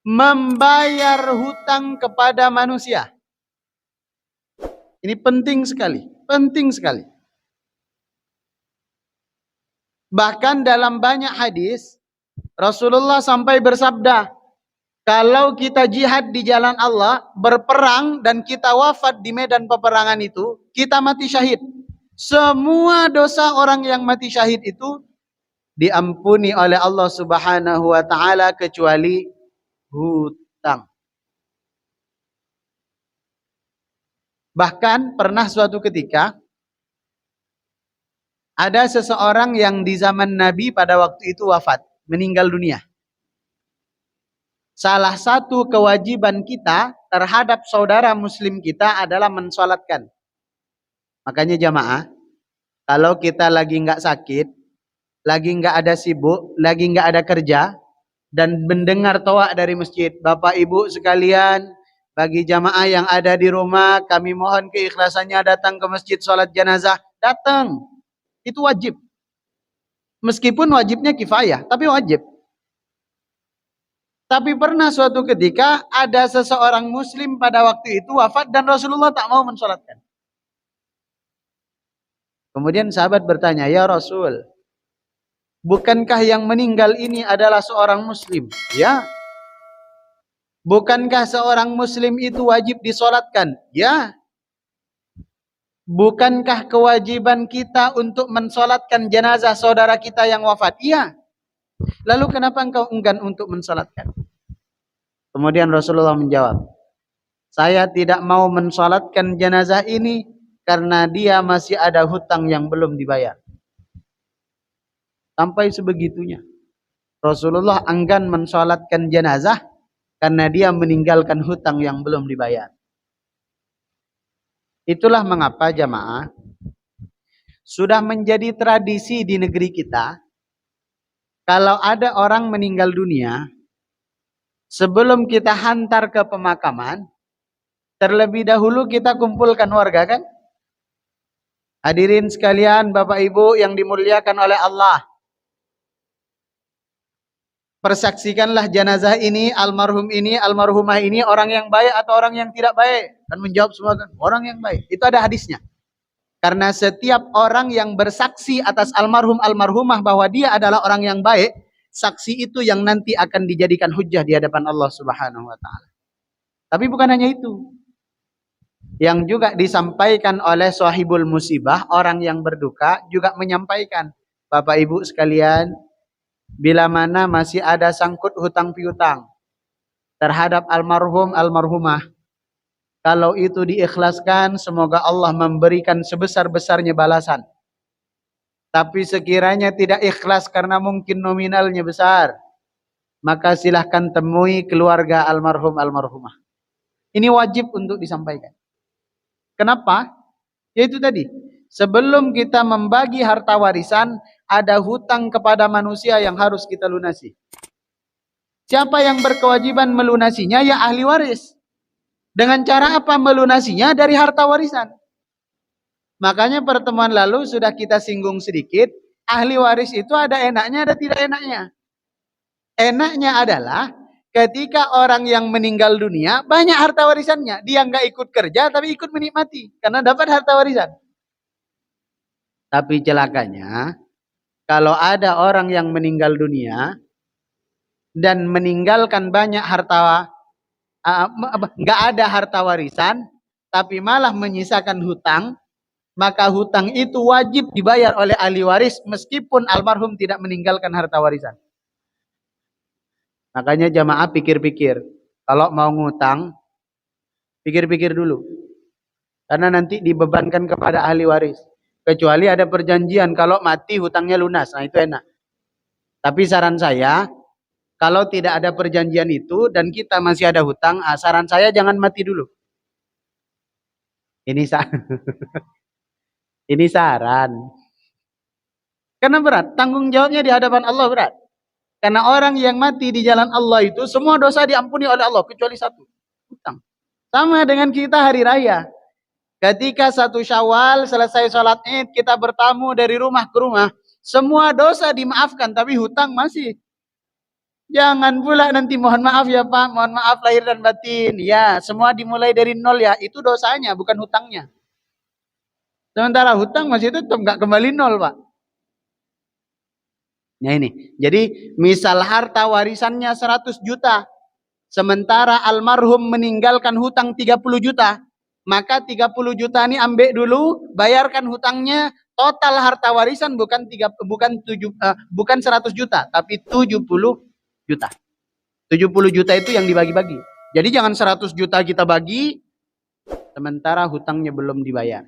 membayar hutang kepada manusia. Ini penting sekali, penting sekali. Bahkan dalam banyak hadis Rasulullah sampai bersabda, kalau kita jihad di jalan Allah, berperang dan kita wafat di medan peperangan itu, kita mati syahid. Semua dosa orang yang mati syahid itu diampuni oleh Allah Subhanahu wa taala kecuali hutang. Bahkan pernah suatu ketika ada seseorang yang di zaman Nabi pada waktu itu wafat, meninggal dunia. Salah satu kewajiban kita terhadap saudara muslim kita adalah mensolatkan. Makanya jamaah, kalau kita lagi nggak sakit, lagi nggak ada sibuk, lagi nggak ada kerja, dan mendengar toa dari masjid, Bapak Ibu sekalian, bagi jamaah yang ada di rumah, kami mohon keikhlasannya datang ke masjid sholat jenazah. Datang, itu wajib. Meskipun wajibnya kifayah, tapi wajib. Tapi pernah suatu ketika ada seseorang muslim pada waktu itu wafat dan Rasulullah tak mau mensolatkan. Kemudian sahabat bertanya, ya Rasul, bukankah yang meninggal ini adalah seorang muslim? Ya. Bukankah seorang muslim itu wajib disolatkan? Ya. Bukankah kewajiban kita untuk mensolatkan jenazah saudara kita yang wafat? Iya. Lalu kenapa engkau enggan untuk mensolatkan? Kemudian Rasulullah menjawab, saya tidak mau mensolatkan jenazah ini karena dia masih ada hutang yang belum dibayar. Sampai sebegitunya. Rasulullah enggan mensolatkan jenazah karena dia meninggalkan hutang yang belum dibayar. Itulah mengapa jamaah sudah menjadi tradisi di negeri kita, kalau ada orang meninggal dunia, sebelum kita hantar ke pemakaman, terlebih dahulu kita kumpulkan warga kan? Hadirin sekalian, Bapak Ibu yang dimuliakan oleh Allah, persaksikanlah jenazah ini, almarhum ini, almarhumah ini orang yang baik atau orang yang tidak baik. Dan menjawab semua orang yang baik. Itu ada hadisnya. Karena setiap orang yang bersaksi atas almarhum almarhumah bahwa dia adalah orang yang baik, saksi itu yang nanti akan dijadikan hujjah di hadapan Allah Subhanahu wa taala. Tapi bukan hanya itu. Yang juga disampaikan oleh sahibul musibah, orang yang berduka juga menyampaikan, Bapak Ibu sekalian, bila mana masih ada sangkut hutang piutang terhadap almarhum almarhumah, kalau itu diikhlaskan, semoga Allah memberikan sebesar-besarnya balasan. Tapi sekiranya tidak ikhlas karena mungkin nominalnya besar, maka silahkan temui keluarga almarhum almarhumah. Ini wajib untuk disampaikan. Kenapa? Yaitu tadi, sebelum kita membagi harta warisan, ada hutang kepada manusia yang harus kita lunasi. Siapa yang berkewajiban melunasinya? Ya ahli waris. Dengan cara apa melunasinya? Dari harta warisan. Makanya pertemuan lalu sudah kita singgung sedikit, ahli waris itu ada enaknya, ada tidak enaknya. Enaknya adalah ketika orang yang meninggal dunia banyak harta warisannya, dia nggak ikut kerja tapi ikut menikmati karena dapat harta warisan. Tapi celakanya, kalau ada orang yang meninggal dunia dan meninggalkan banyak harta, nggak ada harta warisan, tapi malah menyisakan hutang, maka hutang itu wajib dibayar oleh ahli waris meskipun almarhum tidak meninggalkan harta warisan. Makanya jamaah pikir-pikir, kalau mau ngutang, pikir-pikir dulu. Karena nanti dibebankan kepada ahli waris. Kecuali ada perjanjian, kalau mati hutangnya lunas, nah itu enak. Tapi saran saya, kalau tidak ada perjanjian itu dan kita masih ada hutang, saran saya jangan mati dulu. Ini saran. Karena berat, tanggung jawabnya di hadapan Allah berat. Karena orang yang mati di jalan Allah itu semua dosa diampuni oleh Allah kecuali satu, hutang. Sama dengan kita hari raya. Ketika 1 Syawal selesai sholat Id, kita bertamu dari rumah ke rumah, semua dosa dimaafkan tapi hutang masih. Jangan pula nanti mohon maaf ya Pak, mohon maaf lahir dan batin. Ya, semua dimulai dari nol ya. Itu dosanya, bukan hutangnya. Sementara hutang masih tetap nggak kembali nol Pak. Nah ini, jadi misal harta warisannya 100 juta, sementara almarhum meninggalkan hutang 30 juta, maka 30 juta ini ambil dulu, bayarkan hutangnya, total harta warisan bukan 100 juta, tapi 70 juta. 70 juta itu yang dibagi-bagi. Jadi jangan 100 juta kita bagi, sementara hutangnya belum dibayar.